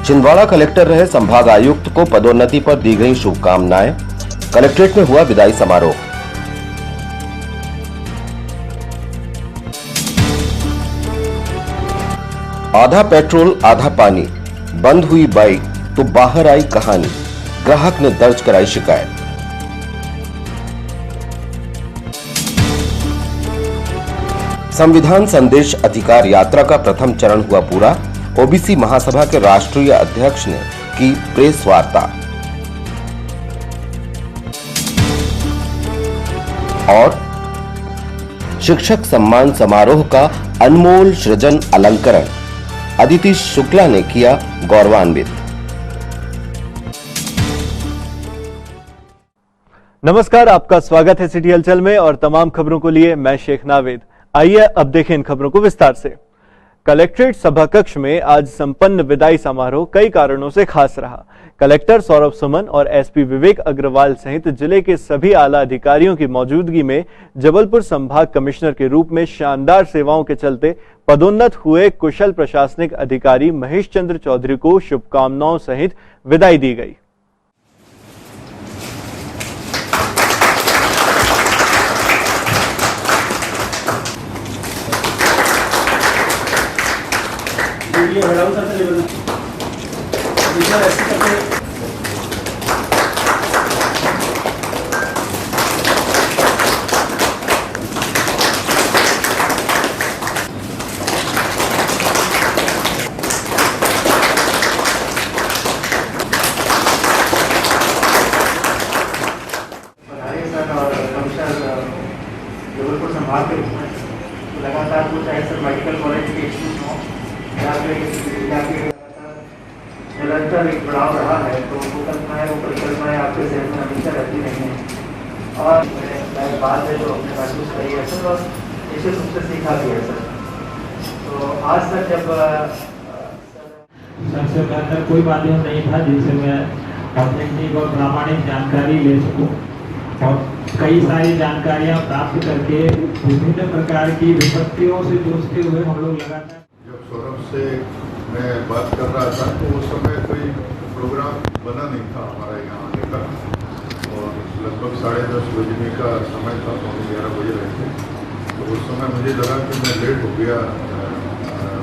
Chhindwara collector रहे संभाग आयुक्त को पदोन्नति पर दी गई शुभकामनाएं। कलेक्ट्रेट में हुआ विदाई समारोह। आधा पेट्रोल आधा पानी, बंद हुई बाइक तो बाहर आई कहानी, ग्राहक ने दर्ज कराई शिकायत। संविधान संदेश अधिकार यात्रा का प्रथम चरण हुआ पूरा। ओबीसी महासभा के राष्ट्रीय अध्यक्ष ने की प्रेस वार्ता। और शिक्षक सम्मान समारोह का अनमोल सृजन अलंकरण, अदिति शुक्ला ने किया गौरवान्वित। नमस्कार, आपका स्वागत है सिटी हलचल में और तमाम खबरों को लिए मैं शेख नावेद। आइए अब देखें इन खबरों को विस्तार से। कलेक्ट्रेट सभा कक्ष में आज संपन्न विदाई समारोह कई कारणों से खास रहा। कलेक्टर सौरभ सुमन और एसपी विवेक अग्रवाल सहित जिले के सभी आला अधिकारियों की मौजूदगी में जबलपुर संभाग कमिश्नर के रूप में शानदार सेवाओं के चलते पदोन्नत हुए कुशल प्रशासनिक अधिकारी महेश चंद्र चौधरी को शुभकामनाओं सहित विदाई दी गई। जबलपुर संभाग के लगातार कुछ ऐसे मेडिकल कॉलेज के इश्यूज हों निरंतर एक बढ़ाव रहा है, तो वो परिकल्पनाएं आपके जहन में हमेशा रहती नहीं है। और मैं बात है जो अपने महसूस करी है सर, और निश्चित रूप से सीखा भी है सर। तो आज तक जब सबसे बेहतर कोई माध्यम नहीं था जिससे मैं ऑथेंटिक और प्रामाणिक जानकारी ले सकूं, और कई सारी जानकारियां प्राप्त करके विभिन्न प्रकार की विपत्तियों से जूझते हुए हम लोग लगातार। जब सौरभ से मैं बात कर रहा था तो उस समय कोई प्रोग्राम बना नहीं था हमारा यहाँ आने का, और लगभग 10:30 बजने का समय था, 11 बजे रहे थे। तो उस समय मुझे लगा कि मैं लेट हो गया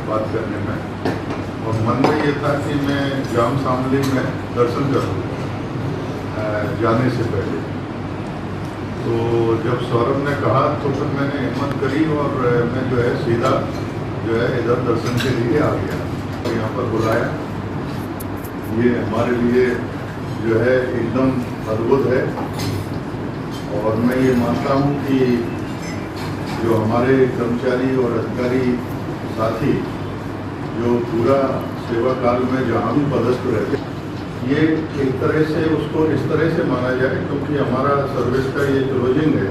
बात करने में, और मन में ये था कि मैं जाम शामली में दर्शन करूँ जाने से पहले। तो जब सौरभ ने कहा तो फिर मैंने हिम्मत करी और मैं जो है सीधा इधर दर्शन के लिए आ गया, तो यहाँ पर बुलाया। ये हमारे लिए जो है एकदम अद्भुत है, और मैं ये मानता हूँ कि जो हमारे कर्मचारी और अधिकारी साथी जो पूरा सेवा काल में जहाँ भी पदस्थ रहते, ये एक तरह से उसको इस तरह से माना जाए क्योंकि हमारा सर्विस का ये क्लोजिंग है,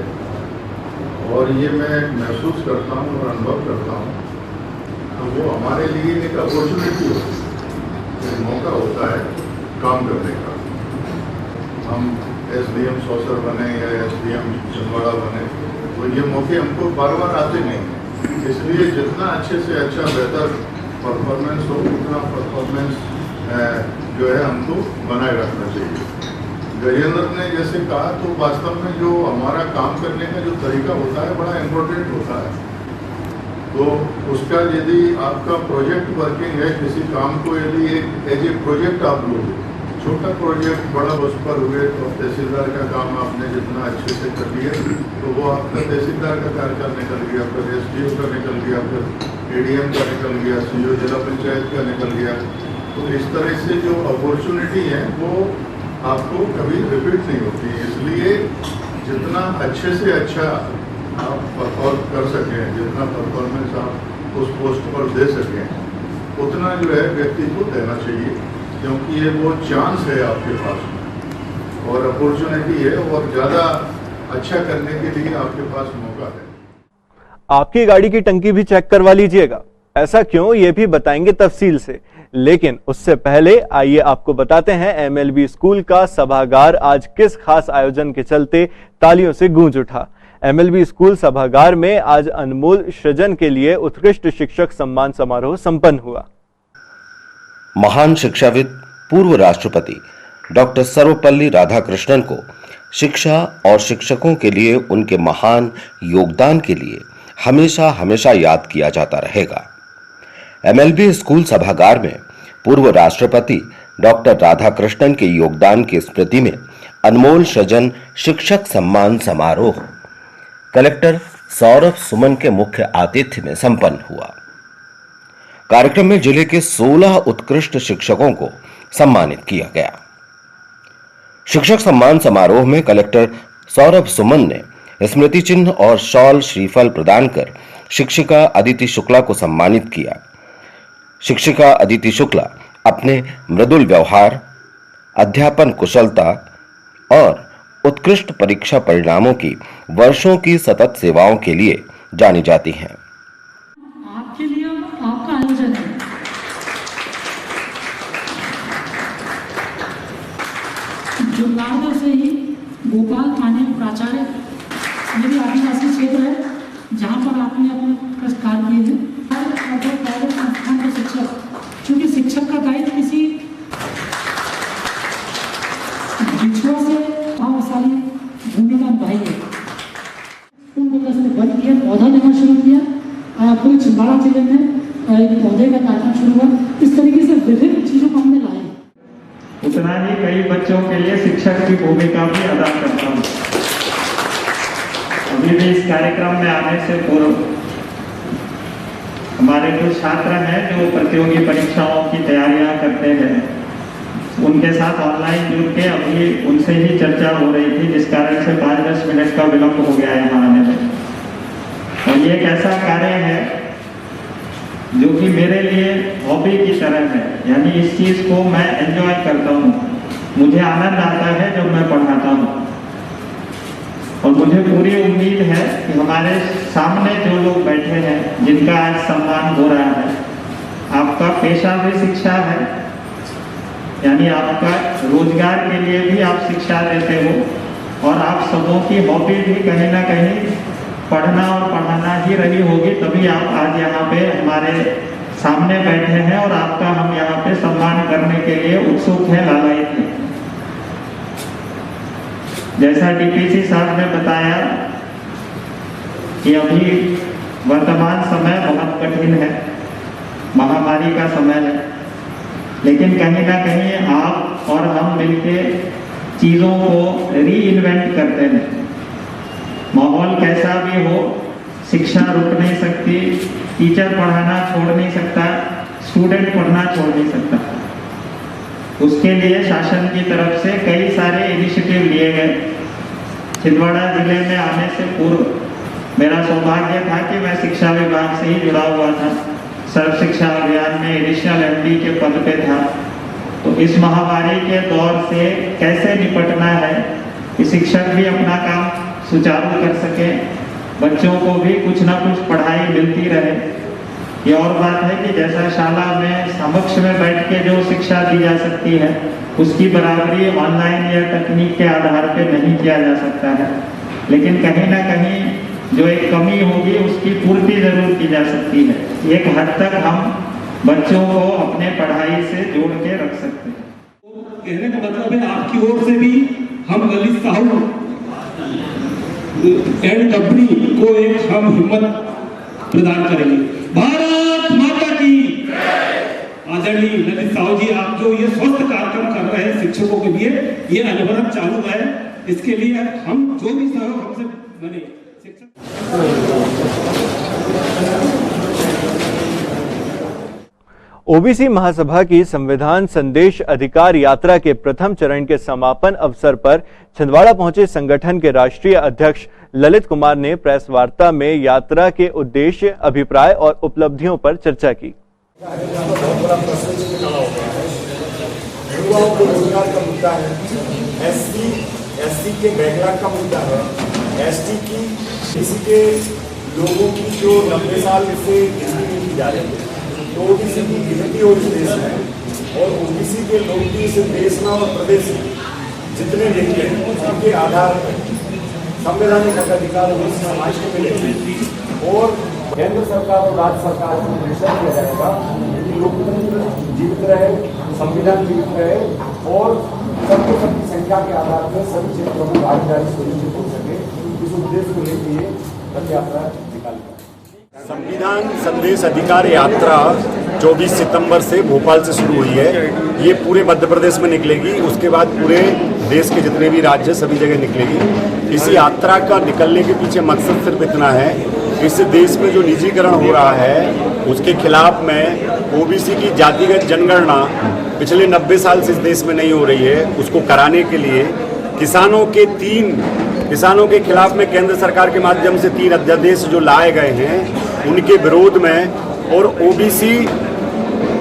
और ये मैं महसूस करता हूँ और अनुभव करता हूँ। तो वो हमारे लिए एक अपॉर्चुनिटी होती है, एक मौका होता है काम करने का। हम एसडीएम सौसर बने या एसडीएम छिंदवाड़ा बने, तो ये मौके हमको बार बार आते नहीं हैं। इसलिए जितना अच्छे से अच्छा बेहतर परफॉर्मेंस हो, उतना परफॉर्मेंस जो है हमको बनाए रखना चाहिए। गजेंद्र ने जैसे कहा, तो वास्तव में जो हमारा काम करने का जो तरीका होता है बड़ा इम्पोर्टेंट होता है। तो उसका यदि आपका प्रोजेक्ट वर्किंग है, किसी काम को यदि एक एज ए प्रोजेक्ट आप लोग, छोटा प्रोजेक्ट बड़ा उस पर हुए, तो तहसीलदार का काम आपने जितना अच्छे से कर लिया तो वो आपका तहसीलदार का कार्यकाल निकल गया, फिर एसडीओ का निकल गया, फिर एडीएम का निकल गया, सीओ जिला पंचायत का निकल गया। तो इस तरह से जो अपॉर्चुनिटी है वो आपको कभी रिपीट नहीं होती। इसलिए जितना अच्छे से अच्छा आप परफॉर्म कर सकें, जितना परफॉर्मेंस आप उस पोस्ट पर दे सकें, उतना जो है व्यक्ति को देना चाहिए, क्योंकि ये वो चांस है आपके पास और अपॉर्चुनिटी है, और ज़्यादा अच्छा करने के लिए आपके पास मौका है। आपकी गाड़ी की टंकी भी चेक करवा लीजिएगा। ऐसा क्यों, ये भी बताएंगे तफसील से, लेकिन उससे पहले आइए आपको बताते हैं एमएलबी स्कूल का सभागार आज किस खास आयोजन के चलते तालियों से गूंज उठा। एमएलबी स्कूल सभागार में आज अनमोल सृजन के लिए उत्कृष्ट शिक्षक सम्मान समारोह संपन्न हुआ। महान शिक्षाविद पूर्व राष्ट्रपति डॉक्टर सर्वपल्ली राधाकृष्णन को शिक्षा और शिक्षकों के लिए उनके महान योगदान के लिए हमेशा हमेशा याद किया जाता रहेगा। एमएलबी स्कूल सभागार में पूर्व राष्ट्रपति डॉक्टर राधाकृष्णन के योगदान की स्मृति में अनमोल सृजन शिक्षक सम्मान समारोह कलेक्टर सौरभ सुमन के मुख्य आतिथ्य में संपन्न हुआ। कार्यक्रम में जिले के 16 उत्कृष्ट शिक्षकों को सम्मानित किया गया। शिक्षक सम्मान समारोह में कलेक्टर सौरभ सुमन ने स्मृति चिन्ह और शॉल श्रीफल प्रदान कर शिक्षिका अदिति शुक्ला को सम्मानित किया। शिक्षिका अदिति शुक्ला अपने मृदुल व्यवहार, अध्यापन कुशलता और उत्कृष्ट परीक्षा परिणामों की वर्षों की सतत सेवाओं के लिए जानी जाती हैं। आपके लिए आपका आयोजन है। जुगाड़ों से ही भोपाल थाने प्राचार्य मेरी आदिवासी क्षेत्र है जहाँ पर आपने अपने कष्ट कार्य किए हैं। प्राइवेट संस्थान के शिक्षक, चूँकि शिक्षक का दायित्व किसी विछुआ से भावशाली भूमिका निभाई है। उन लोगों से बंद किया, पौधा देना शुरू किया। पूरे छिंदवाड़ा जिले में एक पौधे का कार्यक्रम शुरू हुआ। इस तरीके से विभिन्न चीज़ों को हमने लाए। उतना ही कई बच्चों के लिए शिक्षक की भूमिका भी अदा करता हूँ। अभी भी इस कार्यक्रम में आने से पूर्व हमारे कुछ छात्र हैं जो प्रतियोगी परीक्षाओं की तैयारियां करते हैं, उनके साथ ऑनलाइन जुड़ के अभी उनसे ही चर्चा हो रही थी, जिस कारण से 5-10 मिनट का विलंब हो गया है यहाँ आने में। और ये एक ऐसा कार्य है जो कि मेरे लिए हॉबी की तरह है, यानी इस चीज़ को मैं एंजॉय करता हूँ। मुझे आनंद आता है जब मैं पढ़ाता हूँ और मुझे पूरी उम्मीद है कि हमारे सामने जो लोग बैठे हैं जिनका आज सम्मान हो रहा है, आपका पेशा भी शिक्षा है, यानी आपका रोजगार के लिए भी आप शिक्षा देते हो और आप सबों की हॉबी भी कहीं ना कहीं पढ़ना और पढ़ाना ही रही होगी, तभी आप आज यहाँ पे हमारे सामने बैठे हैं और आपका हम यहाँ पे सम्मान करने के लिए उत्सुक हैं, लालायित हैं। जैसा डीपीसी साहब ने बताया कि अभी वर्तमान समय बहुत कठिन है, महामारी का समय है, लेकिन कहीं ना कहीं आप और हम मिलके चीज़ों को री इन्वेंट करते हैं। माहौल कैसा भी हो, शिक्षा रुक नहीं सकती, टीचर पढ़ाना छोड़ नहीं सकता, स्टूडेंट पढ़ना छोड़ नहीं सकता। उसके लिए शासन की तरफ से कई सारे इनिशिएटिव लिए गए। छिंदवाड़ा जिले में आने से पूर्व मेरा सौभाग्य था कि मैं शिक्षा विभाग से ही जुड़ा हुआ था। सर्व शिक्षा अभियान में एडिशनल एमडी के पद पे था। तो इस महामारी के दौर से कैसे निपटना है कि शिक्षक भी अपना काम सुचारू कर सके, बच्चों को भी कुछ ना कुछ पढ़ाई मिलती रहे। ये और बात है कि जैसा शाला में समक्ष में बैठ के जो शिक्षा दी जा सकती है, उसकी बराबरी ऑनलाइन या तकनीक के आधार पर नहीं किया जा सकता है, लेकिन कहीं ना कहीं जो एक कमी होगी उसकी पूर्ति जरूर की जा सकती है। एक हद तक हम बच्चों को अपने पढ़ाई से जोड़ के रख सकते हैं। कहने का मतलब है आपकी ओर से भी हम ललित साहू एंड डबरी को एक हम हिम्मत प्रदान करेंगे। भारत माता की आदरणीय ललित साहू जी, आप जो ये स्वस्थ कार्यक्रम कर रहे हैं शिक्षकों के लिए, ये अनवरत चालू है। इसके लिए हम जो भी सहयोग हमसे बने ओबीसी महासभा की संविधान संदेश अधिकार यात्रा के प्रथम चरण के समापन अवसर पर छिंदवाड़ा पहुंचे संगठन के राष्ट्रीय अध्यक्ष ललित कुमार ने प्रेस वार्ता में यात्रा के उद्देश्य, अभिप्राय और उपलब्धियों पर चर्चा की। युवाओं को रोजगार का मुद्दा है, एससी के बैकग्राउंड का मुद्दा है, एसटी की किसी के लोगों की जो 90 साल से गिनती की जा रही है, तो ओबीसी की गिनती और देश है, और ओबीसी के लोग भी इस देश में और प्रदेश में जितने व्यक्ति हैं उनके आधार पर संवैधानिक अधिकार समाज को मिले। और केंद्र सरकार और राज्य सरकार को निर्देश किया जाएगा कि लोकतंत्र जीवित रहे, संविधान जीवित रहे और सबकी संख्या के आधार पर सभी क्षेत्रों में भागीदारी सुनिश्चित हो सके, इस उद्देश्य को लेकर ये रथ यात्रा निकाली। संविधान संदेश अधिकार यात्रा 24 सितंबर से भोपाल से शुरू हुई है। ये पूरे मध्य प्रदेश में निकलेगी, उसके बाद पूरे देश के जितने भी राज्य सभी जगह निकलेगी। इस यात्रा का निकलने के पीछे मकसद सिर्फ इतना है, इस देश में जो निजीकरण हो रहा है उसके खिलाफ में ओबीसी की जातिगत जनगणना पिछले 90 साल से इस देश में नहीं हो रही है, उसको कराने के लिए किसानों के खिलाफ में केंद्र सरकार के माध्यम से 3 अध्यादेश जो लाए गए हैं उनके विरोध में, और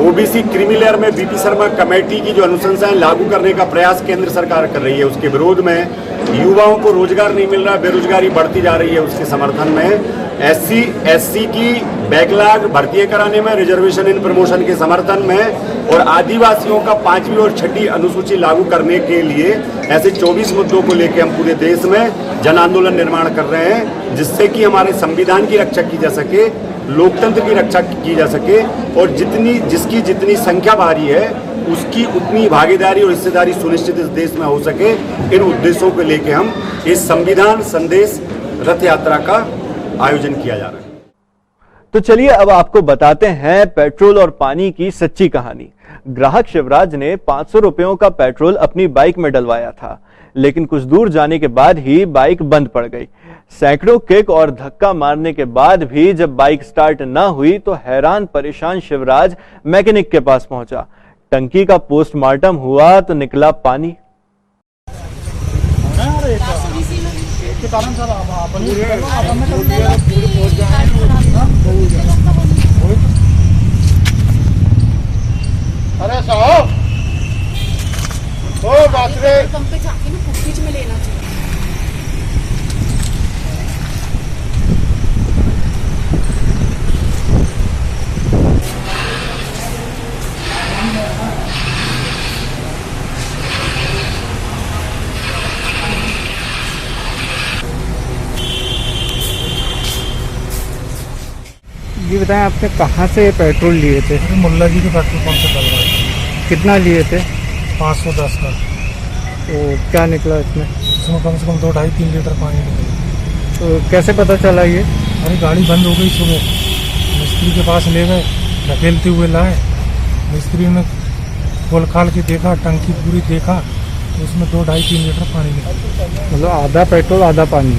ओबीसी क्रीमिलेयर में बीपी शर्मा कमेटी की जो अनुशंसाएं लागू करने का प्रयास केंद्र सरकार कर रही है उसके विरोध में, युवाओं को रोजगार नहीं मिल रहा, बेरोजगारी बढ़ती जा रही है उसके समर्थन में, एससी की बैकलॉग भर्ती कराने में, रिजर्वेशन इन प्रमोशन के समर्थन में, और आदिवासियों का 5वीं और 6ठी अनुसूची लागू करने के लिए ऐसे 24 मुद्दों को लेकर हम पूरे देश में जन आंदोलन निर्माण कर रहे हैं, जिससे कि हमारे संविधान की रक्षा की जा सके, लोकतंत्र की रक्षा की जा सके, और जिसकी जितनी संख्या भारी है उसकी उतनी भागीदारी और हिस्सेदारी सुनिश्चित इस देश में हो सके। इन उद्देश्यों को लेकर हम इस संविधान संदेश रथ यात्रा का आयोजन किया जा रहा है। तो चलिए अब आपको बताते हैं पेट्रोल और पानी की सच्ची कहानी। ग्राहक शिवराज ने 500 रुपयों का पेट्रोल अपनी बाइक में डलवाया था, लेकिन कुछ दूर जाने के बाद ही बाइक बंद पड़ गई। सैकड़ों किक और धक्का मारने के बाद भी जब बाइक स्टार्ट न हुई तो हैरान परेशान शिवराज मैकेनिक के पास पहुंचा। टंकी का पोस्टमार्टम हुआ तो निकला पानी। अरे साहब ओ बात रे पंप पे जाके ना कुछ में लेना चाहिए। ये बताएं आपने कहाँ से पेट्रोल लिए थे? मुल्ला जी के पेट्रोल पंप से डलवाया था। कितना लिए थे? 510 का। तो क्या निकला इसमें? इसमें कम से कम 2-2.5-3 लीटर पानी निकला। तो कैसे पता चला ये? अरे गाड़ी बंद हो गई सुबह, मिस्त्री के पास ले गए, ढकेलते हुए लाए। मिस्त्री ने खोल खाल के देखा, टंकी पूरी देखा तो उसमें 2-2.5-3 लीटर पानी निकला। मतलब आधा पेट्रोल आधा पानी।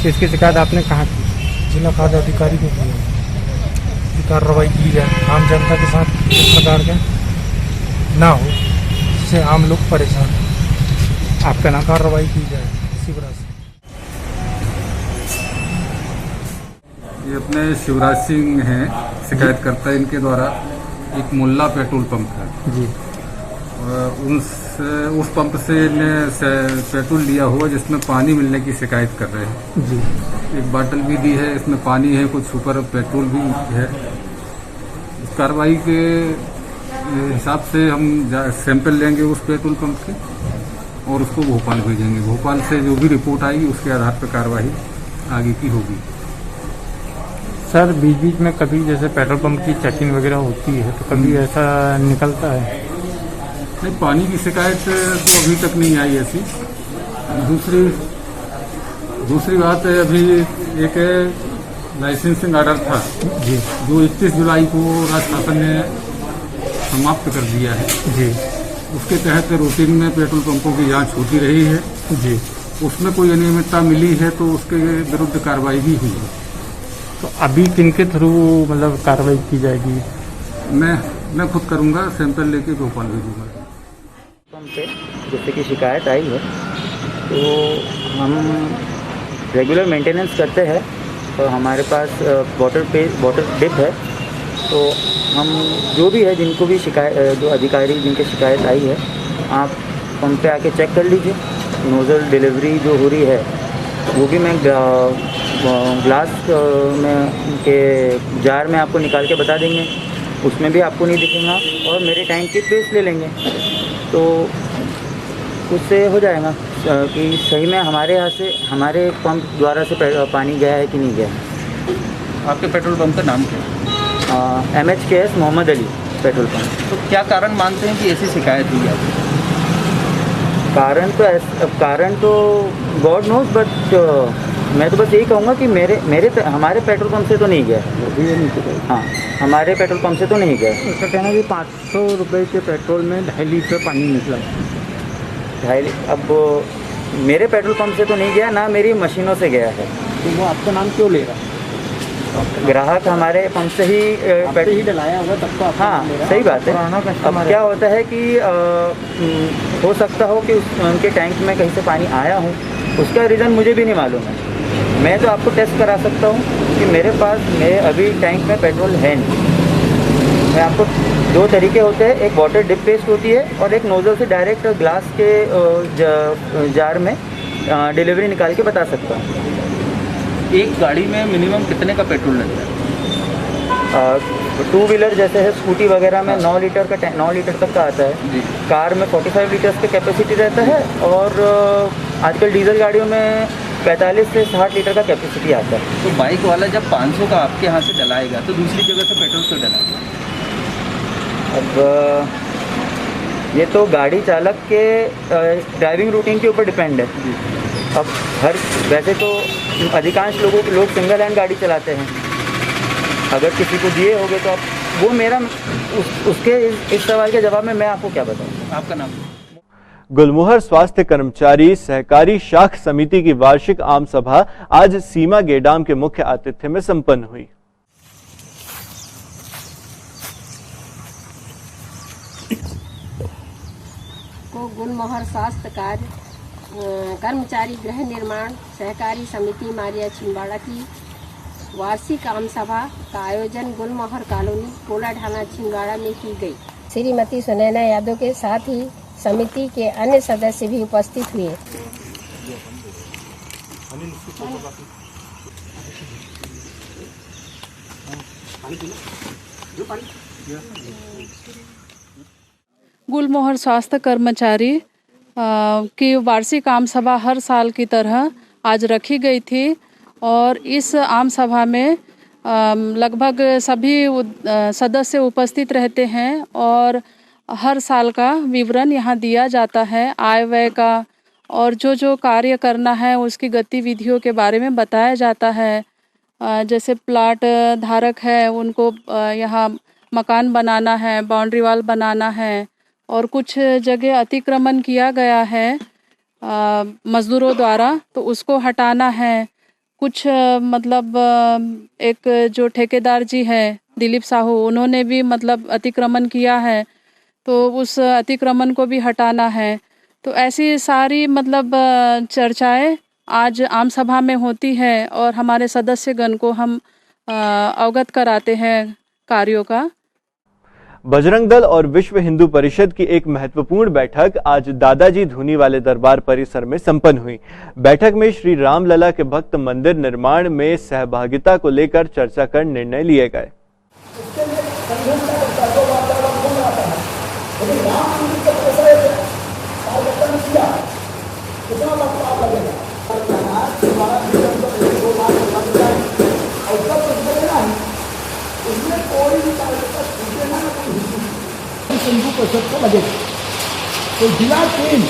इसकी शिकायत आपने कहाँ की? जिला खाद्य अधिकारी को किया, कार्रवाई की जाए, आम जनता के साथ इस प्रकार के ना हो जिससे आम लोग परेशान हैं। आपका नाम? कार्रवाई की जाए इसी वजह से। ये अपने शिवराज सिंह हैं शिकायतकर्ता, इनके द्वारा एक मुल्ला पेट्रोल पंप है जी, उस पंप से पेट्रोल लिया हुआ जिसमें पानी मिलने की शिकायत कर रहे हैं जी। एक बाटल भी दी है, इसमें पानी है, कुछ ऊपर पेट्रोल भी है। इस कार्रवाई के हिसाब से हम सैंपल लेंगे उस पेट्रोल पंप के और उसको भोपाल भेजेंगे। भोपाल से जो भी रिपोर्ट आएगी उसके आधार पर कार्रवाई आगे की होगी। सर बीच बीच में कभी जैसे पेट्रोल पंप की चेकिंग वगैरह होती है तो कभी ऐसा निकलता है? नहीं, पानी की शिकायत तो अभी तक नहीं आई ऐसी। दूसरी बात है, अभी एक लाइसेंसिंग ऑर्डर था जी, जो 31 जुलाई को राज्य शासन ने समाप्त कर दिया है जी। उसके तहत रूटीन में पेट्रोल पंपों की जांच होती रही है जी। उसमें कोई अनियमितता मिली है तो उसके विरुद्ध कार्रवाई भी हुई है। तो अभी किनके थ्रू मतलब कार्रवाई की जाएगी? मैं खुद करूंगा, सैंपल लेके भोपाल भेजूंगा। पंप पे जैसे कि शिकायत आई है तो हम रेगुलर मेंटेनेंस करते हैं, तो हमारे पास वाटर डिप है, तो हम जो भी है जिनको भी शिकायत, जो अधिकारी जिनकी शिकायत आई है, आप पंप पे आके चेक कर लीजिए। नोज़ल डिलीवरी जो हो रही है वो भी मैं ग्लास में के जार में आपको निकाल के बता देंगे, उसमें भी आपको नहीं दिखेगा, और मेरे टाइम की ट्रेस ले लेंगे तो उससे हो जाएगा कि सही में हमारे यहाँ से, हमारे पंप द्वारा से पानी गया है कि नहीं गया है। आपके पेट्रोल पंप का नाम क्या है? MHKS Mohammad Ali. Petrol pump. तो क्या कारण मानते हैं कि ऐसी शिकायत हुई आपको? कारण तो गॉड नोज, बट मैं तो बस यही कहूँगा कि हमारे पेट्रोल पंप से तो नहीं गया। हाँ, हमारे पेट्रोल पंप से तो नहीं गया। उसका कहना है कि 500 रुपये के पेट्रोल में 2.5 लीटर पानी निकला। अब मेरे पेट्रोल पंप से तो नहीं गया, ना मेरी मशीनों से गया है। तो वो आपका नाम क्यों ले रहा है? ग्राहक हमारे पंप से ही ही डलाया होगा तब तो आपका नाम ले रहा है। सही बात है। अब क्या होता है कि हो सकता हो कि उनके टैंक में कहीं से पानी आया हो, उसका रीज़न मुझे भी नहीं मालूम है। मैं तो आपको टेस्ट करा सकता हूँ कि मेरे अभी टैंक में पेट्रोल है नहीं। मैं आपको 2 तरीके होते हैं, एक वाटर डिप पेस्ट होती है और एक नोज़ल से डायरेक्ट ग्लास के जार में डिलीवरी निकाल के बता सकता हूँ। एक गाड़ी में मिनिमम कितने का पेट्रोल लगता है? 2 व्हीलर जैसे है, स्कूटी वगैरह में 9 लीटर तक का आता है। कार में 45 लीटर्स का कैपेसिटी रहता है और आजकल डीजल गाड़ियों में 45 से 60 लीटर का कैपेसिटी आता है। तो बाइक वाला जब 500 का आपके यहाँ से डलाएगा तो दूसरी जगह से पेट्रोल क्यों डलाएगा? अब ये तो गाड़ी चालक के ड्राइविंग रूटीन के ऊपर डिपेंड है। अब वैसे तो अधिकांश लोग सिंगल हैंड गाड़ी चलाते हैं। अगर किसी को दिए होंगे तो आप वो मेरा उसके इस सवाल के जवाब में मैं आपको क्या बताऊँ। आपका नाम? गुलमोहर स्वास्थ्य कर्मचारी सहकारी शाख समिति की वार्षिक आम सभा आज सीमा गेडाम के मुख्य आतिथ्य में संपन्न हुई। को गुलमोहर स्वास्थ्य कार्य कर्मचारी गृह निर्माण सहकारी समिति मारिया छिंदवाड़ा की वार्षिक आम सभा का आयोजन गुलमोहर कॉलोनी कोला ढाना छिंदवाड़ा में की गई। श्रीमती सुनैना यादव के साथ ही समिति के अन्य सदस्य भी उपस्थित हुए। गुलमोहर स्वास्थ्य कर्मचारी की वार्षिक आम सभा हर साल की तरह आज रखी गई थी और इस आम सभा में लगभग सभी सदस्य उपस्थित रहते हैं और हर साल का विवरण यहाँ दिया जाता है, आय व्यय का और जो कार्य करना है उसकी गतिविधियों के बारे में बताया जाता है। जैसे प्लाट धारक है उनको यहाँ मकान बनाना है, बाउंड्री वॉल बनाना है और कुछ जगह अतिक्रमण किया गया है मजदूरों द्वारा तो उसको हटाना है। कुछ मतलब एक जो ठेकेदार जी है दिलीप साहू, उन्होंने भी मतलब अतिक्रमण किया है तो उस अतिक्रमण को भी हटाना है। तो ऐसी सारी मतलब चर्चाएं आज आम सभा में होती है और हमारे सदस्यगण को हम अवगत कराते हैं कार्यों का। बजरंग दल और विश्व हिंदू परिषद की एक महत्वपूर्ण बैठक आज दादाजी धूनी वाले दरबार परिसर में संपन्न हुई। बैठक में श्री रामलला के भक्त मंदिर निर्माण में सहभागिता को लेकर चर्चा कर निर्णय लिए गए। हिंदू परिषद को लगे तो जिला 3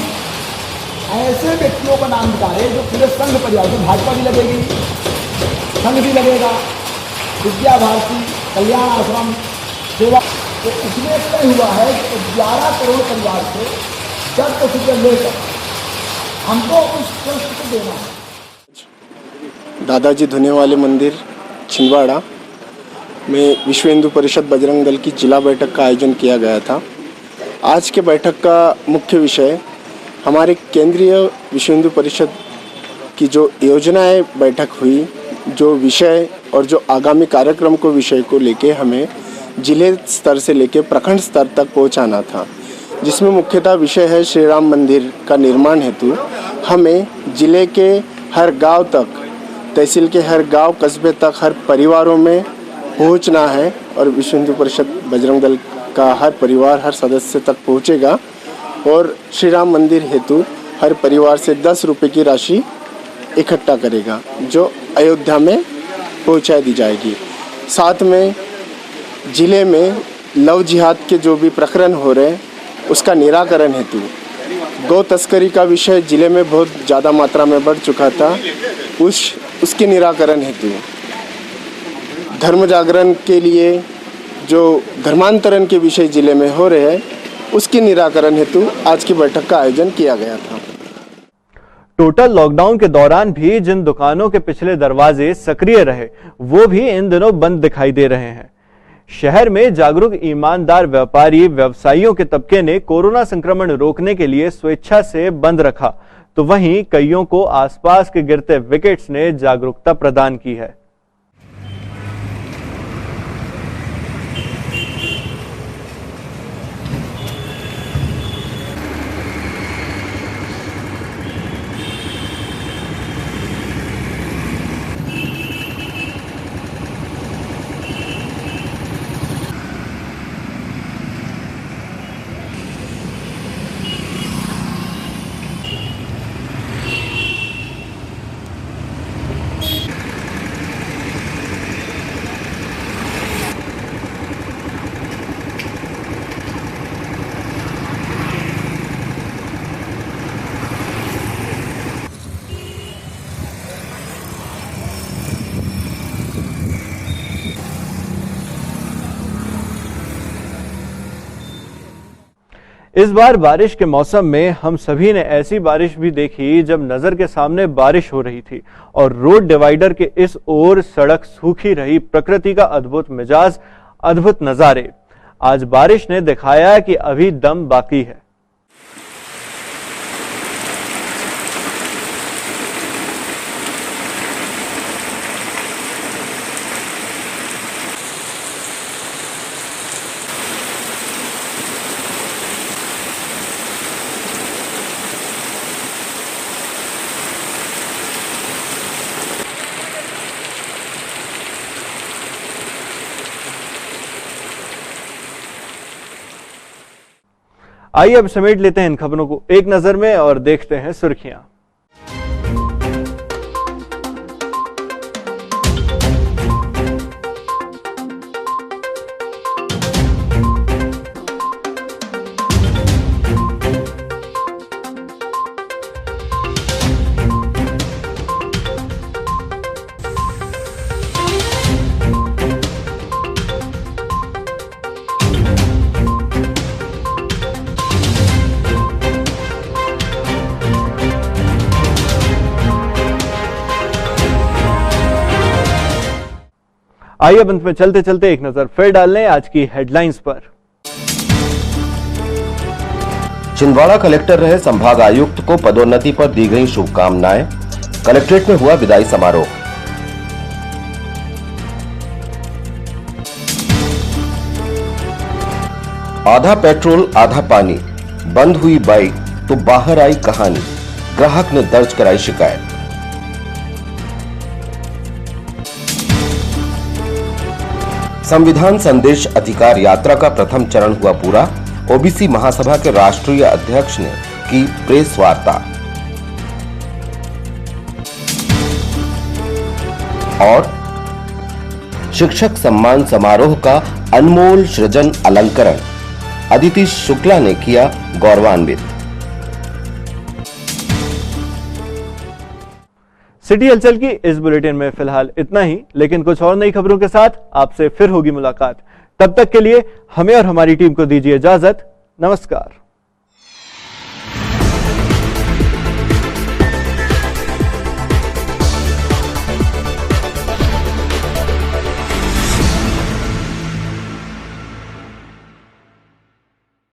ऐसे व्यक्तियों का नाम निकाले जो पूरे संघ परिवार को, भाजपा भी लगेगी, संघ भी लगेगा, विद्या भारती, कल्याण आश्रम, सेवा। तो इसमें तय हुआ है कि 11 करोड़ परिवार से 10% लेकर हमको उस ट्रस्ट को देना है। दादाजी धूनी वाले मंदिर छिंदवाड़ा में विश्व हिंदू परिषद बजरंग दल की जिला बैठक का आयोजन किया गया था। आज के बैठक का मुख्य विषय हमारे केंद्रीय विश्व हिंदू परिषद की जो योजनाएं बैठक हुई, जो विषय और जो आगामी कार्यक्रम को विषय को लेके हमें जिले स्तर से लेके प्रखंड स्तर तक पहुंचाना था, जिसमें मुख्यतः विषय है श्री राम मंदिर का निर्माण हेतु हमें जिले के हर गांव तक, तहसील के हर गांव कस्बे तक, हर परिवारों में पहुंचना है और विश्व हिंदू परिषद बजरंग दल का हर परिवार, हर सदस्य तक पहुंचेगा और श्री राम मंदिर हेतु हर परिवार से 10 रुपये की राशि इकट्ठा करेगा जो अयोध्या में पहुंचा दी जाएगी। साथ में जिले में लव जिहाद के जो भी प्रकरण हो रहे हैं उसका निराकरण हेतु, गौ तस्करी का विषय जिले में बहुत ज़्यादा मात्रा में बढ़ चुका था, उसके निराकरण हेतु, धर्म जागरण के लिए जो धर्मांतरण के विषय जिले में हो रहे हैं उसके निराकरण हेतु आज की बैठक का आयोजन किया गया था। टोटल लॉकडाउन के दौरान भी जिन दुकानों के पिछले दरवाजे सक्रिय रहे वो भी इन दिनों बंद दिखाई दे रहे हैं। शहर में जागरूक ईमानदार व्यापारी व्यवसायियों के तबके ने कोरोना संक्रमण रोकने के लिए स्वेच्छा से बंद रखा, तो वहीं कईयों को आसपास के गिरते विकेट्स ने जागरूकता प्रदान की है। इस बार बारिश के मौसम में हम सभी ने ऐसी बारिश भी देखी जब नजर के सामने बारिश हो रही थी और रोड डिवाइडर के इस ओर सड़क सूखी रही। प्रकृति का अद्भुत मिजाज, अद्भुत नजारे। आज बारिश ने दिखाया कि अभी दम बाकी है। आइए अब समेट लेते हैं इन खबरों को एक नजर में और देखते हैं सुर्खियां। आइए अब अंत में चलते चलते एक नजर फिर डाल लें आज की हेडलाइंस पर। छिंदवाड़ा कलेक्टर रहे संभाग आयुक्त को पदोन्नति पर दी गई शुभकामनाएं। कलेक्ट्रेट में हुआ विदाई समारोह। आधा पेट्रोल आधा पानी, बंद हुई बाइक तो बाहर आई कहानी, ग्राहक ने दर्ज कराई शिकायत। संविधान संदेश अधिकार यात्रा का प्रथम चरण हुआ पूरा। ओबीसी महासभा के राष्ट्रीय अध्यक्ष ने की प्रेस वार्ता। और शिक्षक सम्मान समारोह का अनमोल सृजन अलंकरण अदिति शुक्ला ने किया गौरवान्वित। सिटी हलचल की इस बुलेटिन में फिलहाल इतना ही, लेकिन कुछ और नई खबरों के साथ आपसे फिर होगी मुलाकात। तब तक के लिए हमें और हमारी टीम को दीजिए इजाजत। नमस्कार।